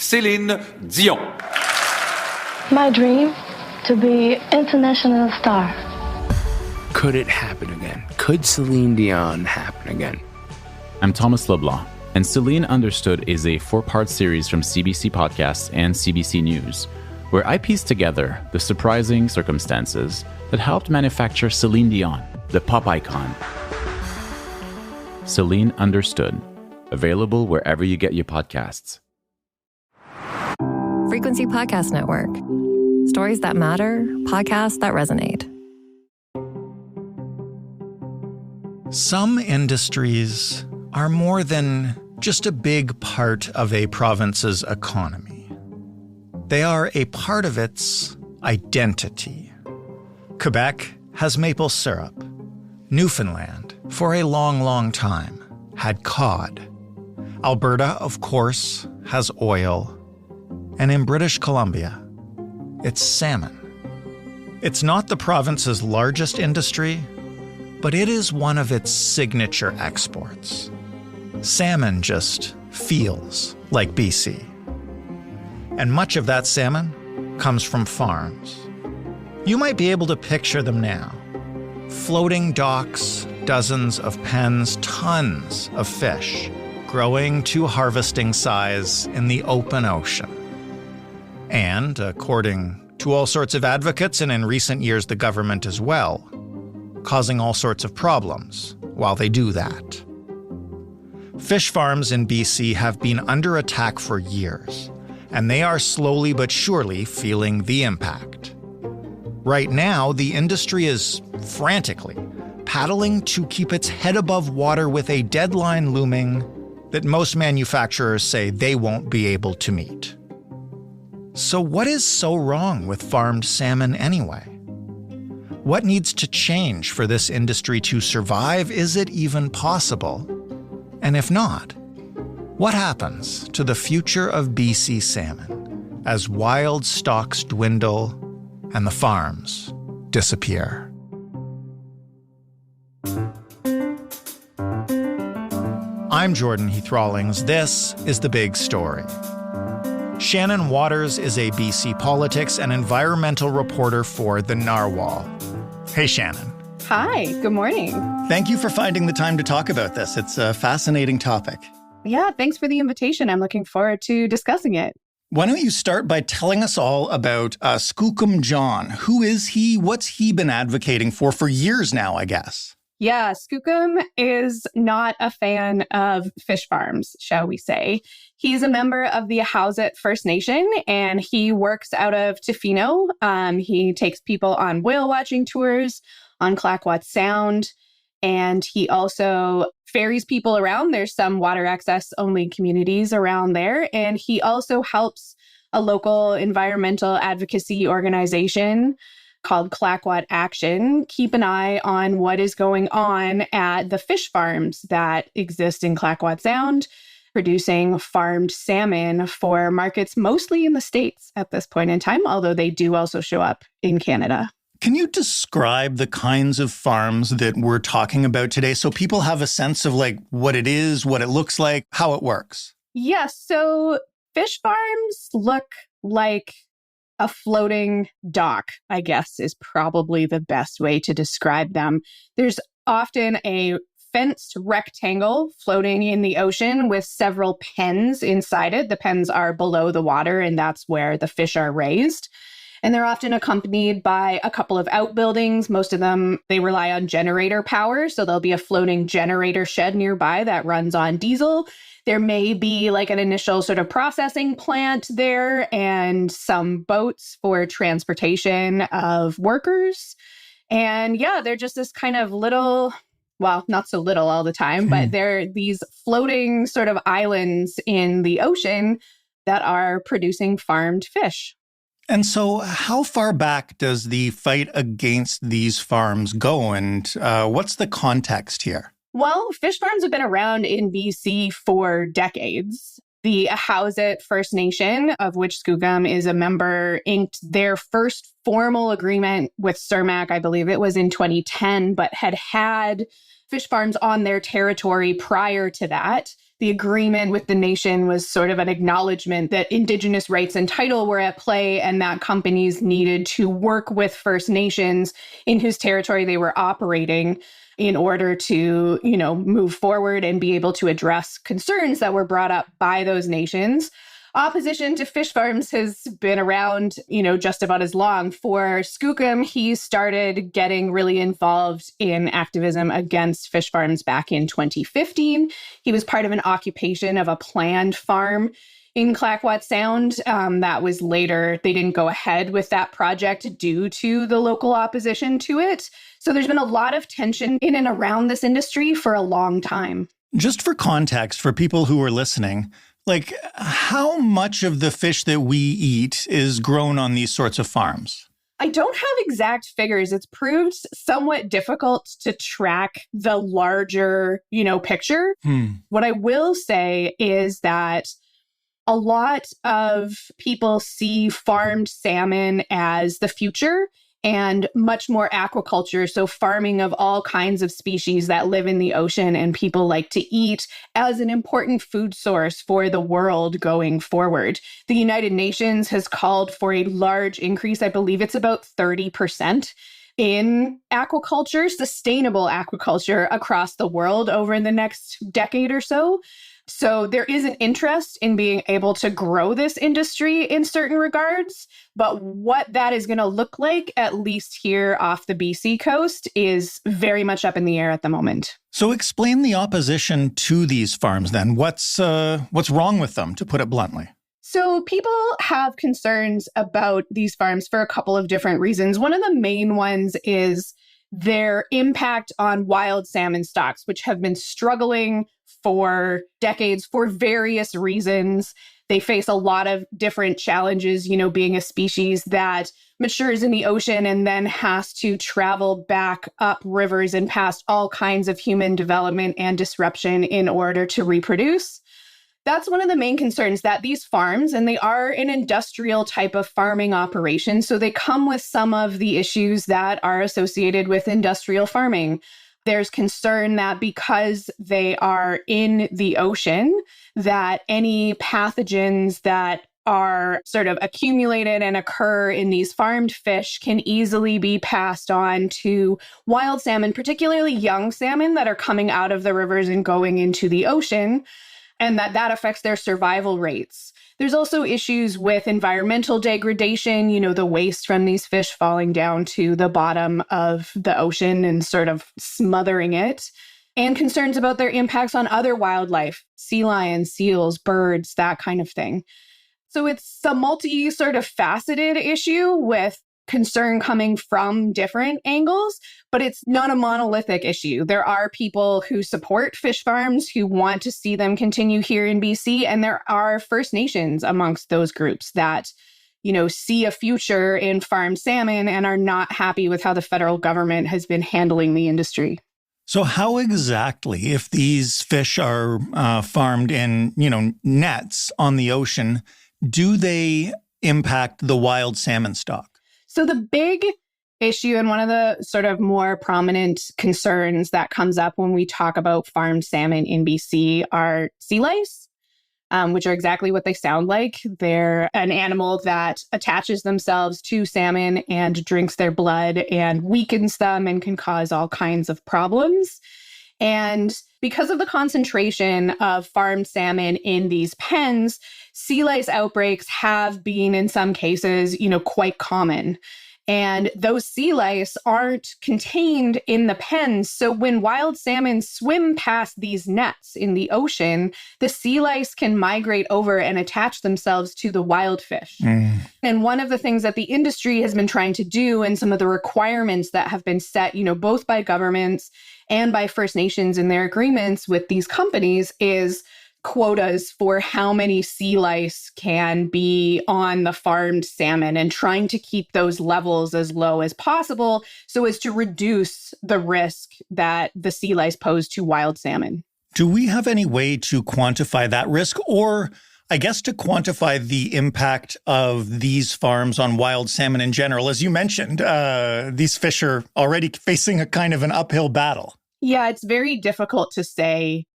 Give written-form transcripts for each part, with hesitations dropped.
Céline Dion. My dream, to be international star. Could it happen again? Could Celine Dion happen again? I'm Thomas Leblanc, and Celine Understood is a 4-part series from CBC Podcasts and CBC News, where I piece together the surprising circumstances that helped manufacture Celine Dion, the pop icon. Celine Understood, available wherever you get your podcasts. Frequency Podcast Network. Stories that matter, podcasts that resonate. Some industries are more than just a big part of a province's economy. They are a part of its identity. Quebec has maple syrup. Newfoundland, for a long, long time, had cod. Alberta, of course, has oil. And in British Columbia, it's salmon. It's not the province's largest industry, but it is one of its signature exports. Salmon just feels like BC. And much of that salmon comes from farms. You might be able to picture them now. Floating docks, dozens of pens, tons of fish, growing to harvesting size in the open ocean. And, according to all sorts of advocates, and in recent years the government as well, causing all sorts of problems while they do that. Fish farms in BC have been under attack for years, and they are slowly but surely feeling the impact. Right now, the industry is frantically paddling to keep its head above water with a deadline looming that most manufacturers say they won't be able to meet. So what is so wrong with farmed salmon anyway? What needs to change for this industry to survive? Is it even possible? And if not, what happens to the future of BC salmon as wild stocks dwindle and the farms disappear? I'm Jordan Heath Rawlings. This is The Big Story. Shannon Waters is a BC politics and environmental reporter for the Narwhal. Hey, Shannon. Hi, good morning. Thank you for finding the time to talk about this. It's a fascinating topic. Yeah, thanks for the invitation. I'm looking forward to discussing it. Why don't you start by telling us all about Skookum John? Who is he? What's he been advocating for years now, I guess? Yeah, Skookum is not a fan of fish farms, shall we say. He's a member of the Howsett First Nation, and he works out of Tofino. He takes people on whale watching tours on Clayoquot Sound, and he also ferries people around. There's some water access only communities around there, and he also helps a local environmental advocacy organization called Clayoquot Action keep an eye on what is going on at the fish farms that exist in Clayoquot Sound, producing farmed salmon for markets mostly in the States at this point in time, although they do also show up in Canada. Can you describe the kinds of farms that we're talking about today so people have a sense of like what it is, what it looks like, how it works? Yes, so fish farms look like a floating dock, I guess, is probably the best way to describe them. There's often a fenced rectangle floating in the ocean with several pens inside it. The pens are below the water, and that's where the fish are raised. And they're often accompanied by a couple of outbuildings. Most of them, they rely on generator power. So there'll be a floating generator shed nearby that runs on diesel. There may be like an initial sort of processing plant there and some boats for transportation of workers. And yeah, they're just this kind of little, well, not so little all the time, but they're these floating sort of islands in the ocean that are producing farmed fish. And so how far back does the fight against these farms go? And what's the context here? Well, fish farms have been around in BC for decades. The Howsett First Nation, of which Skookum is a member, inked their first formal agreement with Cermak, I believe it was in 2010, but had fish farms on their territory prior to that. The agreement with the nation was sort of an acknowledgement that Indigenous rights and title were at play and that companies needed to work with First Nations in whose territory they were operating in order to, move forward and be able to address concerns that were brought up by those nations. Opposition to fish farms has been around, just about as long. For Skookum, he started getting really involved in activism against fish farms back in 2015. He was part of an occupation of a planned farm in Clayoquot Sound. That was later, they didn't go ahead with that project due to the local opposition to it. So there's been a lot of tension in and around this industry for a long time. Just for context, for people who are listening, how much of the fish that we eat is grown on these sorts of farms? I don't have exact figures. It's proved somewhat difficult to track the larger, picture. What I will say is that a lot of people see farmed salmon as the future and much more aquaculture, so farming of all kinds of species that live in the ocean and people like to eat, as an important food source for the world going forward. The United Nations has called for a large increase, I believe it's about 30%, in aquaculture, sustainable aquaculture across the world over the next decade or so. So there is an interest in being able to grow this industry in certain regards, but what that is going to look like, at least here off the BC coast, is very much up in the air at the moment. So explain the opposition to these farms then. What's wrong with them, to put it bluntly? So people have concerns about these farms for a couple of different reasons. One of the main ones is their impact on wild salmon stocks, which have been struggling for decades for various reasons. They face a lot of different challenges, being a species that matures in the ocean and then has to travel back up rivers and past all kinds of human development and disruption in order to reproduce. That's one of the main concerns, that these farms, and they are an industrial type of farming operation, so they come with some of the issues that are associated with industrial farming. There's concern that because they are in the ocean, that any pathogens that are sort of accumulated and occur in these farmed fish can easily be passed on to wild salmon, particularly young salmon that are coming out of the rivers and going into the ocean, and that affects their survival rates. There's also issues with environmental degradation, the waste from these fish falling down to the bottom of the ocean and sort of smothering it, and concerns about their impacts on other wildlife, sea lions, seals, birds, that kind of thing. So it's a sort of faceted issue with concern coming from different angles, but it's not a monolithic issue. There are people who support fish farms, who want to see them continue here in BC, and there are First Nations amongst those groups that, see a future in farmed salmon and are not happy with how the federal government has been handling the industry. So how exactly, if these fish are farmed in, nets on the ocean, do they impact the wild salmon stock? So the big issue, and one of the sort of more prominent concerns that comes up when we talk about farmed salmon in BC are sea lice, which are exactly what they sound like. They're an animal that attaches themselves to salmon and drinks their blood and weakens them and can cause all kinds of problems. And because of the concentration of farmed salmon in these pens, sea lice outbreaks have been, in some cases, quite common. And those sea lice aren't contained in the pens. So when wild salmon swim past these nets in the ocean, the sea lice can migrate over and attach themselves to the wild fish. And one of the things that the industry has been trying to do, and some of the requirements that have been set, both by governments and by First Nations in their agreements with these companies, is quotas for how many sea lice can be on the farmed salmon, and trying to keep those levels as low as possible so as to reduce the risk that the sea lice pose to wild salmon. Do we have any way to quantify that risk, or I guess to quantify the impact of these farms on wild salmon in general? As you mentioned, these fish are already facing a kind of an uphill battle. Yeah, it's very difficult to say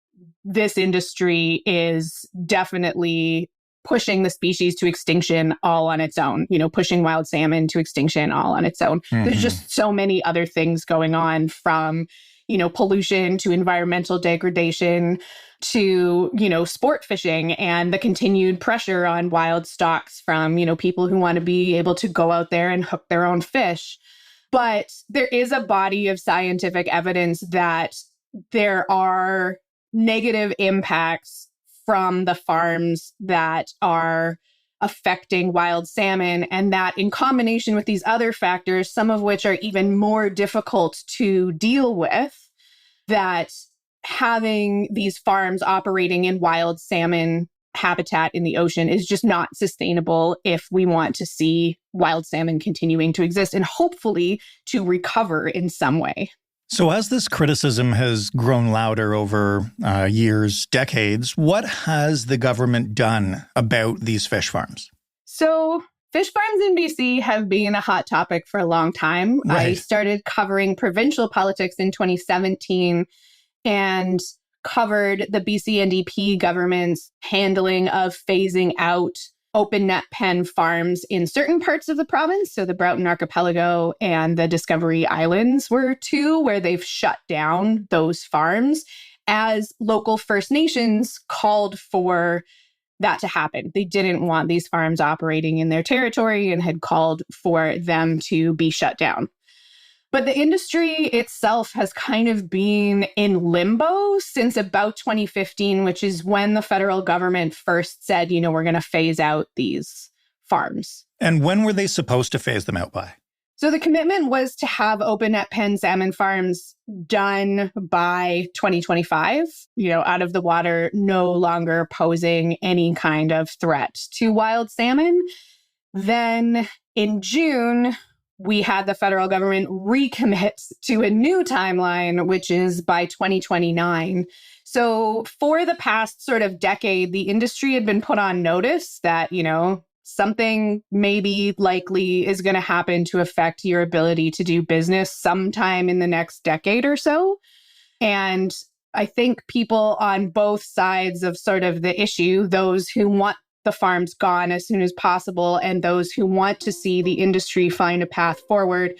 this industry is definitely pushing the species to extinction all on its own, pushing wild salmon to extinction all on its own. Mm-hmm. There's just so many other things going on, from, pollution to environmental degradation to, sport fishing and the continued pressure on wild stocks from, people who want to be able to go out there and hook their own fish. But there is a body of scientific evidence that there are negative impacts from the farms that are affecting wild salmon, and that in combination with these other factors, some of which are even more difficult to deal with, that having these farms operating in wild salmon habitat in the ocean is just not sustainable if we want to see wild salmon continuing to exist and hopefully to recover in some way. So as this criticism has grown louder over years, decades, what has the government done about these fish farms? So fish farms in BC have been a hot topic for a long time. Right. I started covering provincial politics in 2017 and covered the BC NDP government's handling of phasing out open net pen farms in certain parts of the province. So the Broughton Archipelago and the Discovery Islands were two where they've shut down those farms as local First Nations called for that to happen. They didn't want these farms operating in their territory and had called for them to be shut down. But the industry itself has kind of been in limbo since about 2015, which is when the federal government first said, we're going to phase out these farms. And when were they supposed to phase them out by? So the commitment was to have open net pen salmon farms done by 2025, out of the water, no longer posing any kind of threat to wild salmon. Then in June, we had the federal government recommit to a new timeline, which is by 2029. So for the past sort of decade, the industry had been put on notice that, something maybe likely is going to happen to affect your ability to do business sometime in the next decade or so. And I think people on both sides of sort of the issue, those who want the farms gone as soon as possible and those who want to see the industry find a path forward,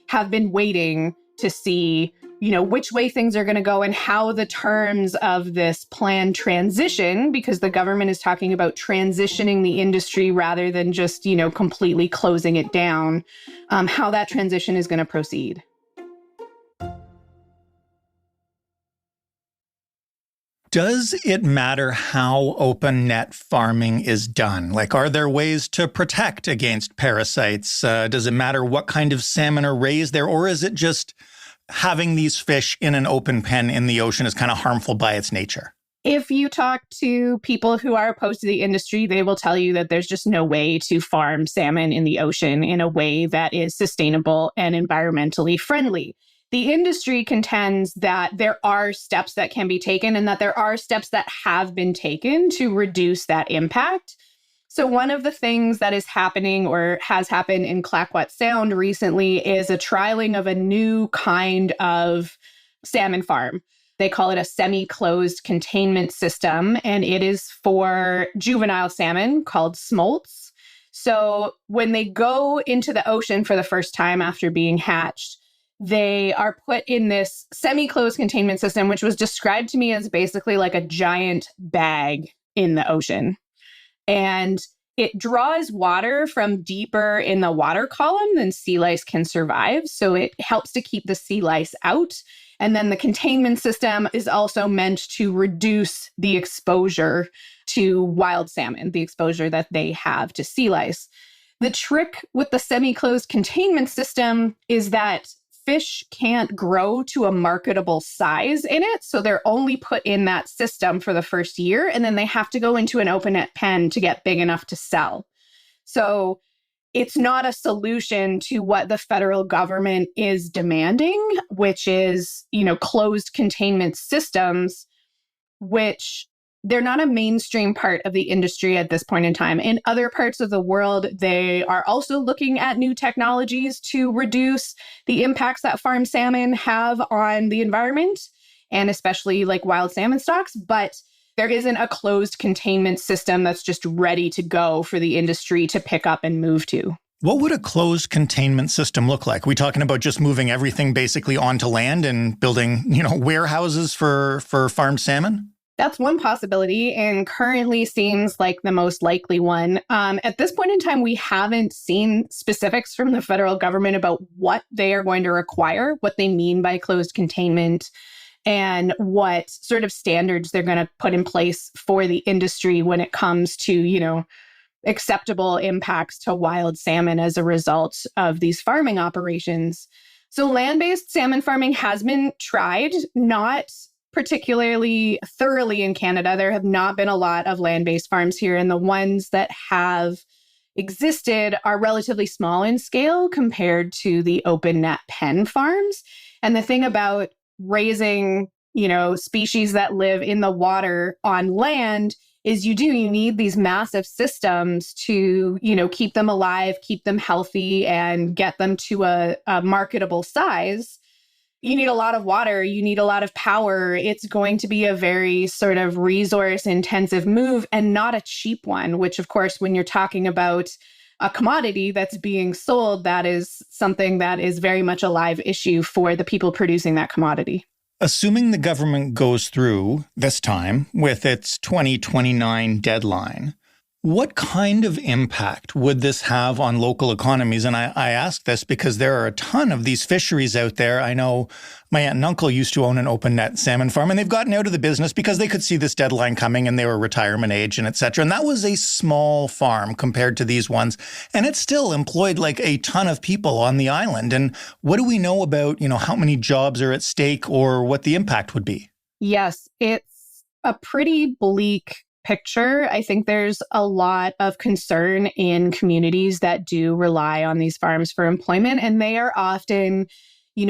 have been waiting to see, which way things are going to go and how the terms of this plan transition, because the government is talking about transitioning the industry rather than just, completely closing it down, how that transition is going to proceed. Does it matter how open net farming is done? Like, are there ways to protect against parasites? Does it matter what kind of salmon are raised there? Or is it just having these fish in an open pen in the ocean is kind of harmful by its nature? If you talk to people who are opposed to the industry, they will tell you that there's just no way to farm salmon in the ocean in a way that is sustainable and environmentally friendly. The industry contends that there are steps that can be taken and that there are steps that have been taken to reduce that impact. So one of the things that is happening or has happened in Clayoquot Sound recently is a trialing of a new kind of salmon farm. They call it a semi-closed containment system, and it is for juvenile salmon called smolts. So when they go into the ocean for the first time after being hatched, they are put in this semi-closed containment system, which was described to me as basically like a giant bag in the ocean. And it draws water from deeper in the water column than sea lice can survive. So it helps to keep the sea lice out. And then the containment system is also meant to reduce the exposure to wild salmon, the exposure that they have to sea lice. The trick with the semi-closed containment system is that fish can't grow to a marketable size in it. So they're only put in that system for the first year, and then they have to go into an open net pen to get big enough to sell. So it's not a solution to what the federal government is demanding, which is, closed containment systems, which they're not a mainstream part of the industry at this point in time. In other parts of the world, they are also looking at new technologies to reduce the impacts that farm salmon have on the environment. and especially like wild salmon stocks, but there isn't a closed containment system that's just ready to go for the industry to pick up and move to. What would a closed containment system look like? Are we talking about just moving everything basically onto land and building, warehouses for farmed salmon? That's one possibility and currently seems like the most likely one. At this point in time, we haven't seen specifics from the federal government about what they are going to require, what they mean by closed containment, and what sort of standards they're going to put in place for the industry when it comes to, acceptable impacts to wild salmon as a result of these farming operations. So land-based salmon farming has been tried, not particularly thoroughly in Canada. There have not been a lot of land-based farms here, and the ones that have existed are relatively small in scale compared to the open net pen farms. And the thing about raising, species that live in the water on land is you need these massive systems to, keep them alive, keep them healthy, and get them to a marketable size. You need a lot of water, you need a lot of power. It's going to be a very sort of resource intensive move and not a cheap one, which of course, when you're talking about a commodity that's being sold, that is something that is very much a live issue for the people producing that commodity. Assuming the government goes through this time with its 2029 deadline, what kind of impact would this have on local economies? And I ask this because there are a ton of these fisheries out there. I know my aunt and uncle used to own an open net salmon farm, and they've gotten out of the business because they could see this deadline coming and they were retirement age and et cetera. And that was a small farm compared to these ones. And it still employed like a ton of people on the island. And what do we know about, how many jobs are at stake or what the impact would be? Yes, it's a pretty bleak picture. I think there's a lot of concern in communities that do rely on these farms for employment, and they are often,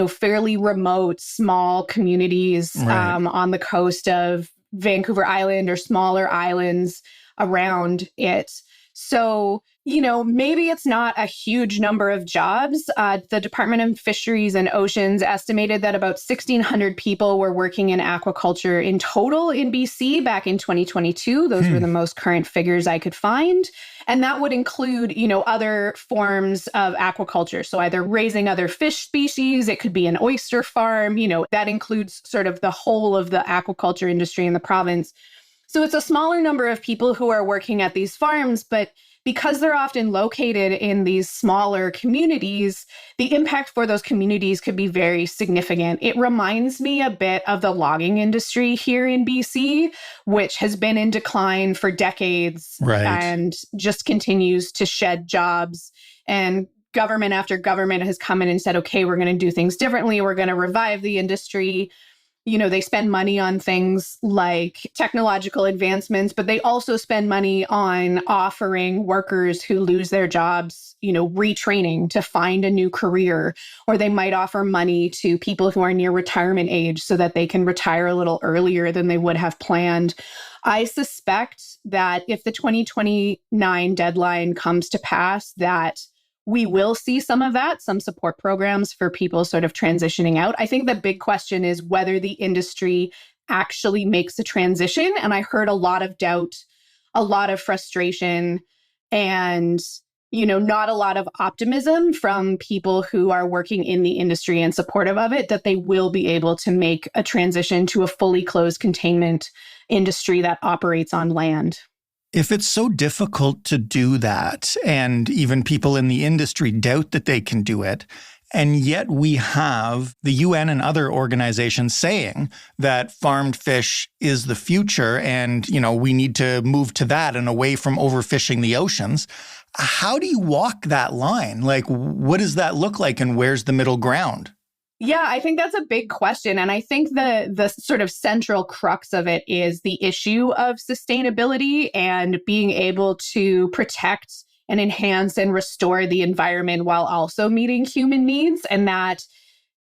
fairly remote, small communities on the coast of Vancouver Island or smaller islands around it. So, maybe it's not a huge number of jobs. The Department of Fisheries and Oceans estimated that about 1,600 people were working in aquaculture in total in BC back in 2022. Those were the most current figures I could find. And that would include, other forms of aquaculture. So either raising other fish species, it could be an oyster farm, that includes sort of the whole of the aquaculture industry in the province. So it's a smaller number of people who are working at these farms, but because they're often located in these smaller communities, the impact for those communities could be very significant. It reminds me a bit of the logging industry here in BC, which has been in decline for decades and just continues to shed jobs. And government after government has come in and said, okay, we're going to do things differently. We're going to revive the industry. They spend money on things like technological advancements, but they also spend money on offering workers who lose their jobs, retraining to find a new career, or they might offer money to people who are near retirement age so that they can retire a little earlier than they would have planned. I suspect that if the 2029 deadline comes to pass, that we will see some of that, some support programs for people sort of transitioning out. I think the big question is whether the industry actually makes a transition. And I heard a lot of doubt, a lot of frustration, and, not a lot of optimism from people who are working in the industry and supportive of it, that they will be able to make a transition to a fully closed containment industry that operates on land. If it's so difficult to do that, and even people in the industry doubt that they can do it, and yet we have the UN and other organizations saying that farmed fish is the future and, we need to move to that and away from overfishing the oceans, how do you walk that line? Like, what does that look like and where's the middle ground? Yeah, I think that's a big question. And I think the sort of central crux of it is the issue of sustainability and being able to protect and enhance and restore the environment while also meeting human needs. And that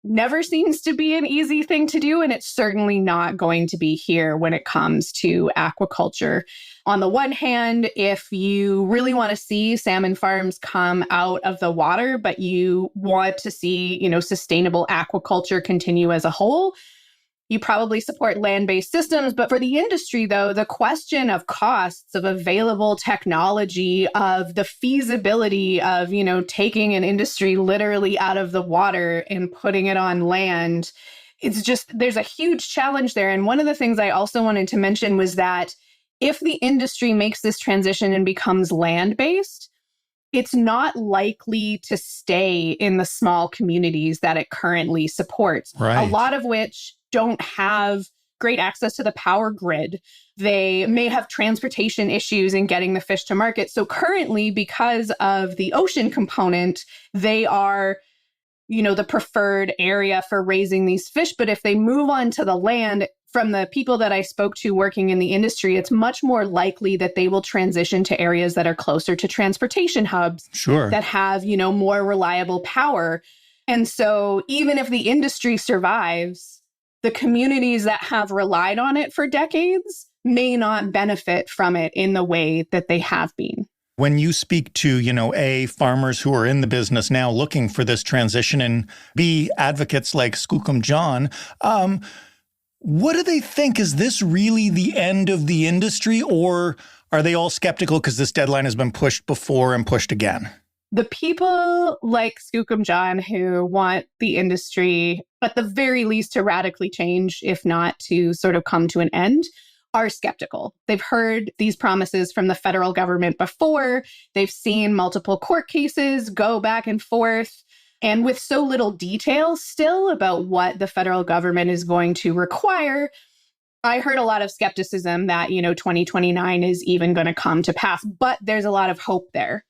never seems to be an easy thing to do. And it's certainly not going to be here when it comes to aquaculture. On the one hand, if you really want to see salmon farms come out of the water, but you want to see, sustainable aquaculture continue as a whole, You probably support land-based systems. But for the industry, though, the question of costs, of available technology, of the feasibility of, taking an industry literally out of the water and putting it on land, it's just, there's a huge challenge there. And one of the things I also wanted to mention was that if the industry makes this transition and becomes land-based, it's not likely to stay in the small communities that it currently supports, right. A lot of which don't have great access to the power grid. They may have transportation issues in getting the fish to market. So currently, because of the ocean component, they are, the preferred area for raising these fish. But if they move on to the land, from the people that I spoke to working in the industry, it's much more likely that they will transition to areas that are closer to transportation hubs, sure, that have, more reliable power. And so even if the industry survives, the communities that have relied on it for decades may not benefit from it in the way that they have been. When you speak to, farmers who are in the business now looking for this transition, and B, advocates like Skookum John, what do they think? Is this really the end of the industry, or are they all skeptical because this deadline has been pushed before and pushed again? The people like Skookum John who want the industry, at the very least, to radically change, if not to sort of come to an end, are skeptical. They've heard these promises from the federal government before. They've seen multiple court cases go back and forth. And with so little detail still about what the federal government is going to require, I heard a lot of skepticism that, 2029 is even going to come to pass. But there's a lot of hope there.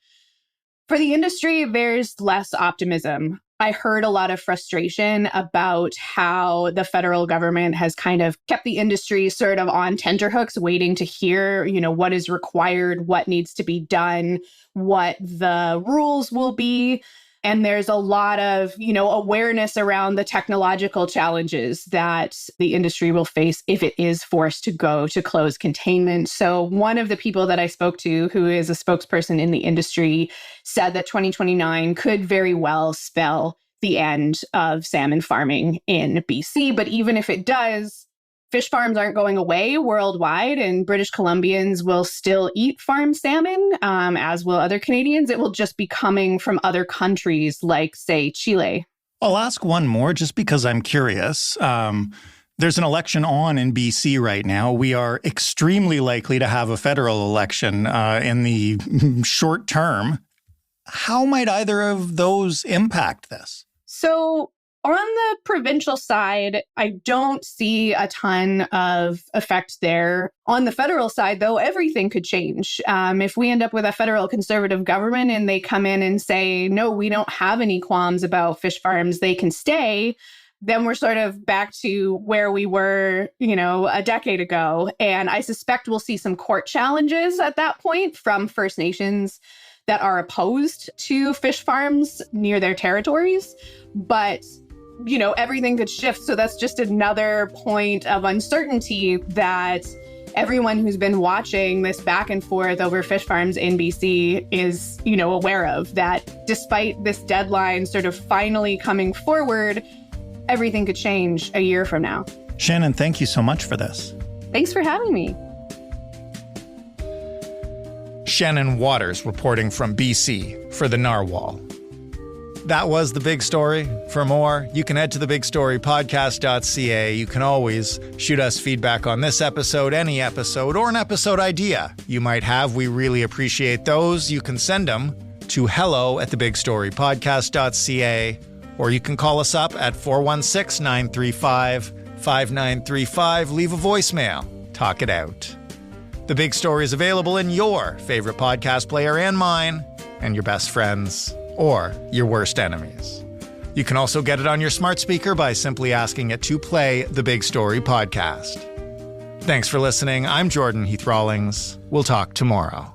For the industry, there's less optimism. I heard a lot of frustration about how the federal government has kind of kept the industry sort of on tenterhooks, waiting to hear, what is required, what needs to be done, what the rules will be. And there's a lot of, awareness around the technological challenges that the industry will face if it is forced to go to closed containment. So one of the people that I spoke to, who is a spokesperson in the industry, said that 2029 could very well spell the end of salmon farming in BC. But even if it does, fish farms aren't going away worldwide, and British Columbians will still eat farmed salmon, as will other Canadians. It will just be coming from other countries like, say, Chile. I'll ask one more just because I'm curious. There's an election on in BC right now. We are extremely likely to have a federal election in the short term. How might either of those impact this? So on the provincial side, I don't see a ton of effect there. On the federal side, though, everything could change. If we end up with a federal conservative government and they come in and say, no, we don't have any qualms about fish farms, they can stay, then we're sort of back to where we were, a decade ago. And I suspect we'll see some court challenges at that point from First Nations that are opposed to fish farms near their territories. But everything could shift. So that's just another point of uncertainty that everyone who's been watching this back and forth over fish farms in BC is, aware of, that despite this deadline sort of finally coming forward, everything could change a year from now. Shannon, thank you so much for this. Thanks for having me. Shannon Waters reporting from BC for the Narwhal. That was The Big Story. For more, you can head to thebigstorypodcast.ca. You can always shoot us feedback on this episode, any episode, or an episode idea you might have. We really appreciate those. You can send them to hello@thebigstorypodcast.ca, or you can call us up at 416-935-5935. Leave a voicemail. Talk it out. The Big Story is available in your favorite podcast player and mine, and your best friends, or your worst enemies. You can also get it on your smart speaker by simply asking it to play The Big Story Podcast. Thanks for listening. I'm Jordan Heath Rawlings. We'll talk tomorrow.